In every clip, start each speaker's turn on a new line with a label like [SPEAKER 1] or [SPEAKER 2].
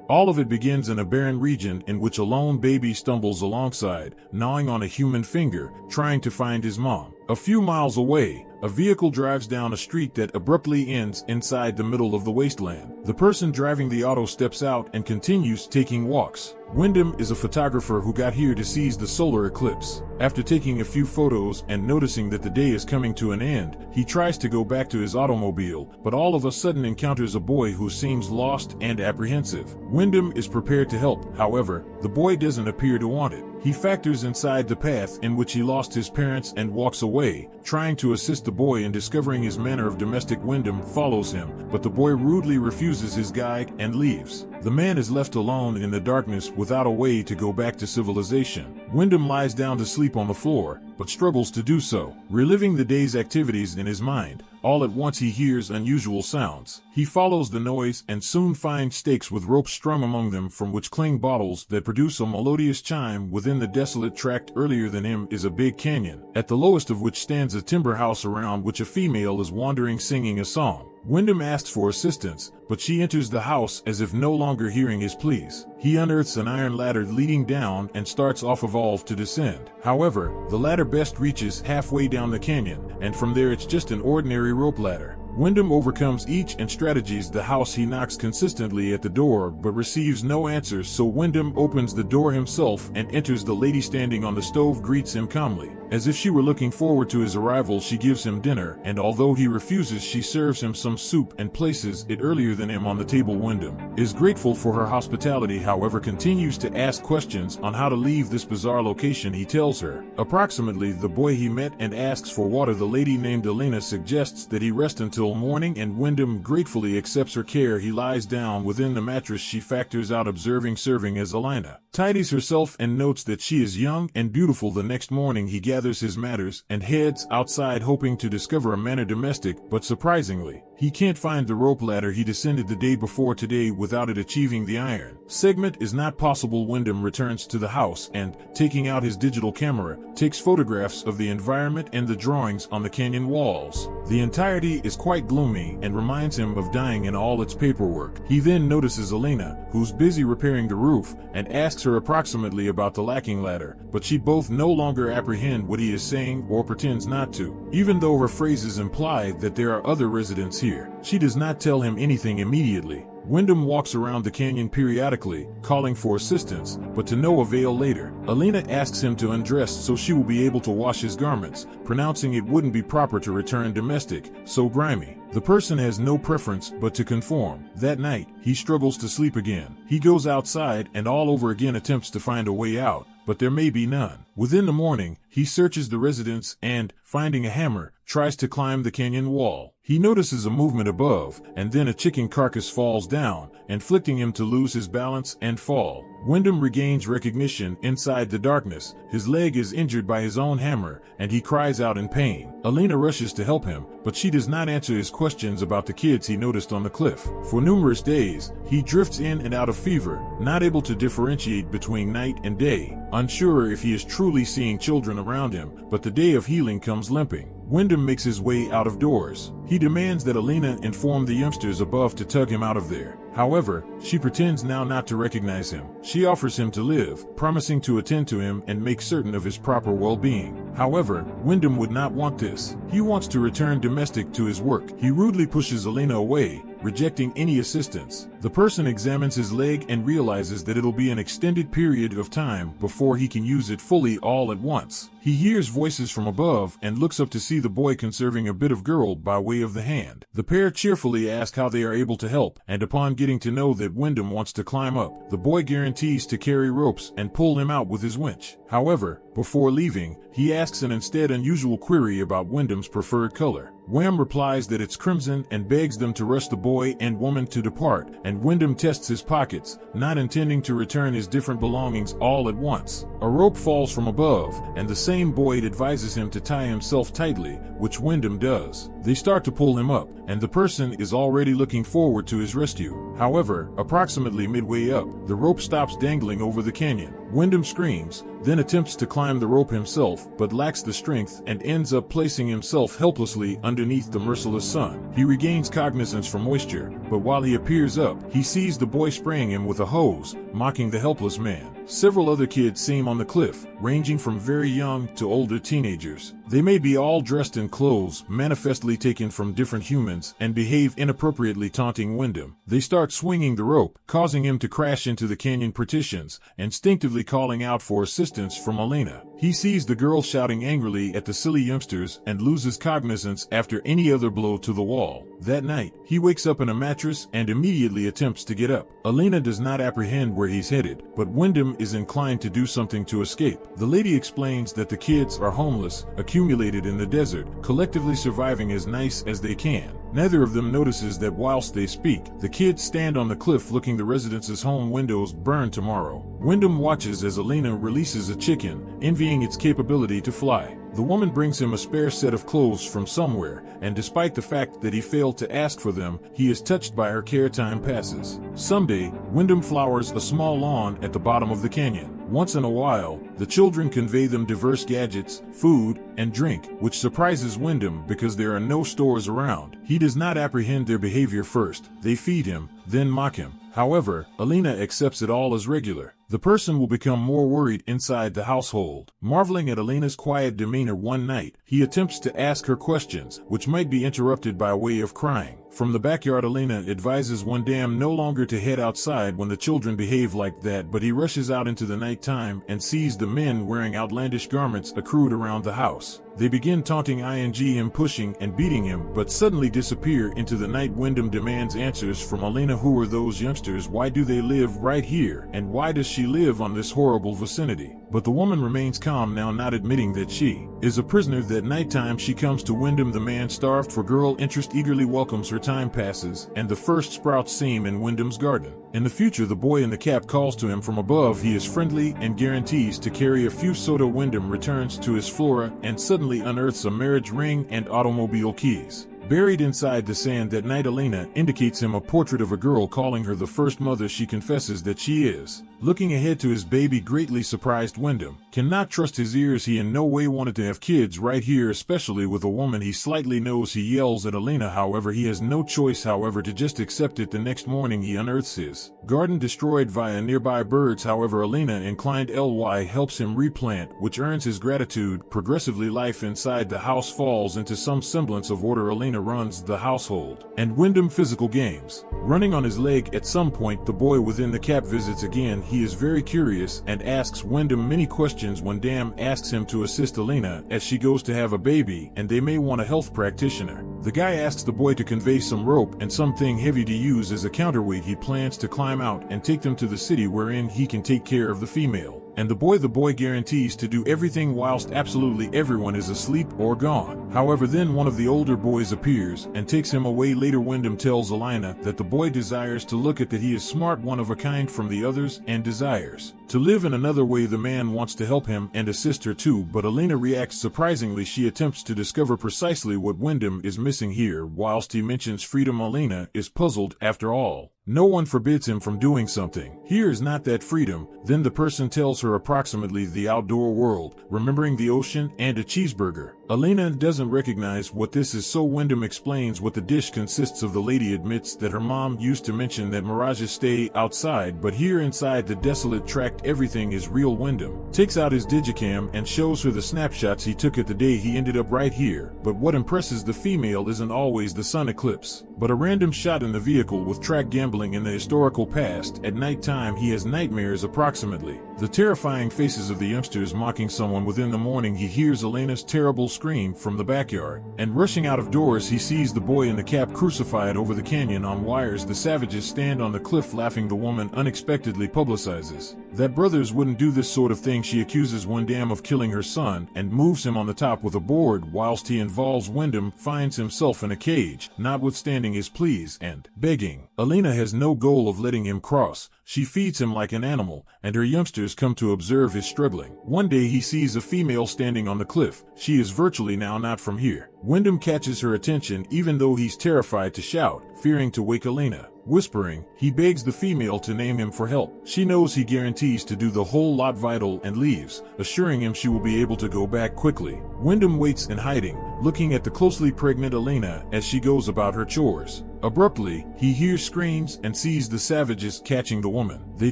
[SPEAKER 1] All of it begins in a barren region in which a lone baby stumbles alongside, gnawing on a human finger, trying to find his mom. A few miles away, a vehicle drives down a street that abruptly ends inside the middle of the wasteland. The person driving the auto steps out and continues taking walks. Wyndham is a photographer who got here to seize the solar eclipse. After taking a few photos and noticing that the day is coming to an end, he tries to go back to his automobile, but all of a sudden encounters a boy who seems lost and apprehensive. Wyndham is prepared to help, however, the boy doesn't appear to want it. He factors inside the path in which he lost his parents and walks away, trying to assist the boy in discovering his manner of domestic. Wyndham follows him, but the boy rudely refuses his guide and leaves. The man is left alone in the darkness without a way to go back to civilization. Wyndham lies down to sleep on the floor, but struggles to do so, reliving the day's activities in his mind. All at once he hears unusual sounds. He follows the noise and soon finds stakes with ropes strung among them from which cling bottles that produce a melodious chime. Within the desolate tract earlier than him is a big canyon, at the lowest of which stands a timber house around which a female is wandering singing a song. Wyndham asks for assistance, but she enters the house as if no longer hearing his pleas. He unearths an iron ladder leading down and starts off evolve to descend. However, the ladder best reaches halfway down the canyon, and from there it's just an ordinary rope ladder. Wyndham overcomes each and strategies the house. He knocks consistently at the door but receives no answers, so Wyndham opens the door himself and enters. The lady standing on the stove greets him calmly. As if she were looking forward to his arrival, she gives him dinner, and although he refuses, she serves him some soup and places it earlier than him on the table. Wyndham is grateful for her hospitality, however continues to ask questions on how to leave this bizarre location. He tells her approximately the boy he met and asks for water. The lady named Elena suggests that he rest until morning, and Wyndham gratefully accepts her care. He lies down within the mattress. She factors out observing serving as Elena tidies herself and notes that she is young and beautiful. The next morning he gathers his matters and heads outside, hoping to discover a manor domestic, but surprisingly, he can't find the rope ladder he descended the day before today without it achieving the iron segment is not possible. Wyndham returns to the house and, taking out his digital camera, takes photographs of the environment and the drawings on the canyon walls. The entirety is quite gloomy and reminds him of dying in all its paperwork. He then notices Elena, who's busy repairing the roof, and asks her approximately about the lacking ladder, but she both no longer apprehend what he is saying or pretends not to. Even though her phrases imply that there are other residents here, she does not tell him anything immediately. Wyndham walks around the canyon periodically, calling for assistance, but to no avail. Later, Elena asks him to undress so she will be able to wash his garments, pronouncing it wouldn't be proper to return domestic, so grimy. The person has no preference but to conform. That night, he struggles to sleep again. He goes outside and all over again attempts to find a way out, but there may be none. Within the morning, he searches the residence and, finding a hammer, tries to climb the canyon wall. He notices a movement above, and then a chicken carcass falls down, inflicting him to lose his balance and fall. Wyndham regains recognition inside the darkness. His leg is injured by his own hammer, and he cries out in pain. Elena rushes to help him, but she does not answer his questions about the kids he noticed on the cliff. For numerous days, he drifts in and out of fever, not able to differentiate between night and day, unsure if he is truly seeing children around him, but the day of healing comes limping. Wyndham makes his way out of doors. He demands that Elena inform the youngsters above to tug him out of there. However, she pretends now not to recognize him. She offers him to live, promising to attend to him and make certain of his proper well-being. However, Wyndham would not want this. He wants to return domestic to his work. He rudely pushes Elena away, rejecting any assistance. The person examines his leg and realizes that it'll be an extended period of time before he can use it fully all at once. He hears voices from above and looks up to see the boy conserving a bit of girl by way of the hand. The pair cheerfully ask how they are able to help, and upon getting to know that Wyndham wants to climb up, the boy guarantees to carry ropes and pull him out with his winch. However, before leaving, he asks an instead unusual query about Wyndham's preferred color. Wham replies that it's crimson and begs them to rush the boy and woman to depart, and Wyndham tests his pockets, not intending to return his different belongings all at once. A rope falls from above, and the same boy advises him to tie himself tightly, which Wyndham does. They start to pull him up, and the person is already looking forward to his rescue. However, approximately midway up, the rope stops dangling over the canyon. Wyndham screams, then attempts to climb the rope himself, but lacks the strength and ends up placing himself helplessly underneath the merciless sun. He regains cognizance from moisture, but while he appears up, he sees the boy spraying him with a hose, mocking the helpless man. Several other kids seem on the cliff, ranging from very young to older teenagers. They may be all dressed in clothes manifestly taken from different humans and behave inappropriately, taunting Wyndham. They start swinging the rope, causing him to crash into the canyon partitions, instinctively calling out for assistance from Elena. He sees the girl shouting angrily at the silly youngsters and loses cognizance after any other blow to the wall. That night, he wakes up in a mattress and immediately attempts to get up. Elena does not apprehend where he's headed, but Wyndham is inclined to do something to escape. The lady explains that the kids are homeless, accumulated in the desert, collectively surviving as nice as they can. Neither of them notices that whilst they speak, the kids stand on the cliff looking the residence's home windows burn tomorrow. Wyndham watches as Elena releases a chicken, envying its capability to fly. The woman brings him a spare set of clothes from somewhere, and despite the fact that he failed to ask for them, he is touched by her care. Time passes. Someday, Wyndham flowers a small lawn at the bottom of the canyon. Once in a while, the children convey them diverse gadgets, food, and drink, which surprises Wyndham because there are no stores around. He does not apprehend their behavior first. They feed him, then mock him. However, Elena accepts it all as regular. The person will become more worried inside the household. Marveling at Elena's quiet demeanor one night, he attempts to ask her questions, which might be interrupted by way of crying. From the backyard, Elena advises Wyndham no longer to head outside when the children behave like that, but he rushes out into the night time and sees the men wearing outlandish garments accrued around the house. They begin taunting him, pushing and beating him, but suddenly disappear into the night. Wyndham demands answers from Elena. Who are those youngsters? Why do they live right here? And why does she live on this horrible vicinity? But the woman remains calm now, not admitting that she is a prisoner. That nighttime she comes to Wyndham. The man, starved for girl interest, eagerly welcomes her. Time passes, and the first sprouts seem in Wyndham's garden. In the future, the boy in the cap calls to him from above. He is friendly and guarantees to carry a few soda. Wyndham returns to his flora and suddenly unearths a marriage ring and automobile keys. Buried inside the sand that night, Elena indicates him a portrait of a girl, calling her the first mother she confesses that she is. Looking ahead to his baby, greatly surprised Wyndham cannot trust his ears. He in no way wanted to have kids right here, especially with a woman he slightly knows. He yells at Elena, however he has no choice to just accept it. The next morning he unearths his garden destroyed via nearby birds. However, Elena, inclined ly, helps him replant, which earns his gratitude. Progressively, life inside the house falls into some semblance of order. Elena runs the household, and Wyndham physical games. Running on his leg at some point, the boy within the cap visits again. He is very curious and asks Wyndham many questions. Wyndham asks him to assist Elena as she goes to have a baby, and they may want a health practitioner. The guy asks the boy to convey some rope and something heavy to use as a counterweight. He plans to climb out and take them to the city, wherein he can take care of the female. And the boy guarantees to do everything whilst absolutely everyone is asleep or gone. However, then one of the older boys appears and takes him away. Later, Wyndham tells Elena that the boy desires to look at that he is smart, one of a kind from the others, and desires to live in another way. The man wants to help him and assist her too, but Elena reacts surprisingly. She attempts to discover precisely what Wyndham is missing here. Whilst he mentions freedom, Elena is puzzled. After all, no one forbids him from doing something. Here is not that freedom. Then the person tells her approximately the outdoor world, remembering the ocean and a cheeseburger. Elena doesn't recognize what this is, so Wyndham explains what the dish consists of. The lady admits that her mom used to mention that mirages stay outside, but here inside the desolate tract everything is real. Wyndham takes out his digicam and shows her the snapshots he took at the day he ended up right here. But what impresses the female isn't always the sun eclipse, but a random shot in the vehicle with track gambling in the historical past. At night time he has nightmares, approximately the terrifying faces of the youngsters mocking someone. Within the morning he hears Elena's terrible scream from the backyard, and rushing out of doors he sees the boy in the cap crucified over the canyon on wires. The savages stand on the cliff laughing. The woman unexpectedly publicizes that brothers wouldn't do this sort of thing. She accuses Wyndham of killing her son and moves him on the top with a board. Whilst he involves, Wyndham finds himself in a cage, notwithstanding his pleas and begging. Elena has no goal of letting him cross. She feeds him like an animal, and her youngsters come to observe his struggling. One day he sees a female standing on the cliff. She is virtually now not from here. Wyndham catches her attention even though he's terrified to shout, fearing to wake Elena. Whispering, he begs the female to name him for help. She knows he guarantees to do the whole lot vital and leaves, assuring him she will be able to go back quickly. Wyndham waits in hiding, looking at the closely pregnant Elena as she goes about her chores. Abruptly, he hears screams and sees the savages catching the woman. They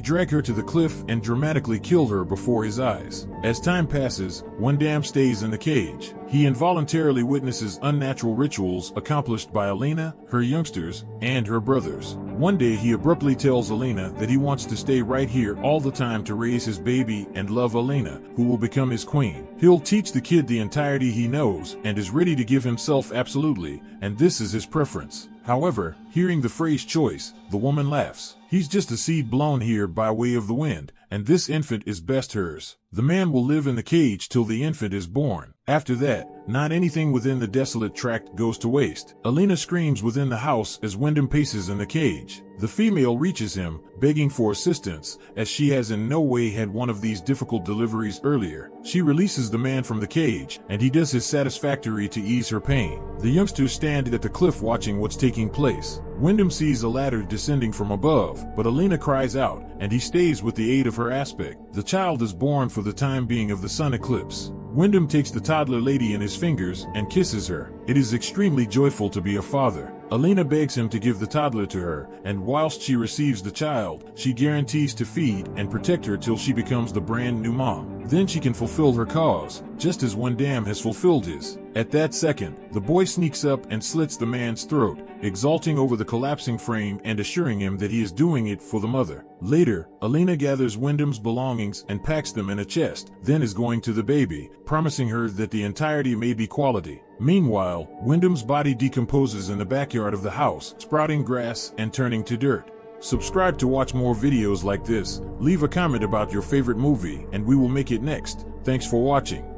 [SPEAKER 1] drag her to the cliff and dramatically kill her before his eyes. As time passes, Wyndham stays in the cage. He involuntarily witnesses unnatural rituals accomplished by Elena, her youngsters, and her brothers. One day he abruptly tells Elena that he wants to stay right here all the time to raise his baby and love Elena, who will become his queen. He'll teach the kid the entirety he knows and is ready to give himself absolutely, and this is his preference. However, hearing the phrase choice, the woman laughs. He's just a seed blown here by way of the wind, and this infant is best hers. The man will live in the cage till the infant is born. After that, not anything within the desolate tract goes to waste. Elena screams within the house as Wyndham paces in the cage. The female reaches him, begging for assistance, as she has in no way had one of these difficult deliveries earlier. She releases the man from the cage, and he does his satisfactory to ease her pain. The youngsters stand at the cliff watching what's taking place. Wyndham sees a ladder descending from above, but Elena cries out, and he stays with the aid of her aspect. The child is born for the time being of the sun eclipse. Wyndham takes the toddler lady in his fingers and kisses her. It is extremely joyful to be a father. Elena begs him to give the toddler to her, and whilst she receives the child, she guarantees to feed and protect her till she becomes the brand new mom. Then she can fulfill her cause, just as Wyndham has fulfilled his. At that second, the boy sneaks up and slits the man's throat, exulting over the collapsing frame and assuring him that he is doing it for the mother. Later, Elena gathers Wyndham's belongings and packs them in a chest, then is going to the baby, promising her that the entirety may be quality. Meanwhile, Wyndham's body decomposes in the backyard of the house, sprouting grass and turning to dirt. Subscribe to watch more videos like this, leave a comment about your favorite movie, and we will make it next. Thanks for watching.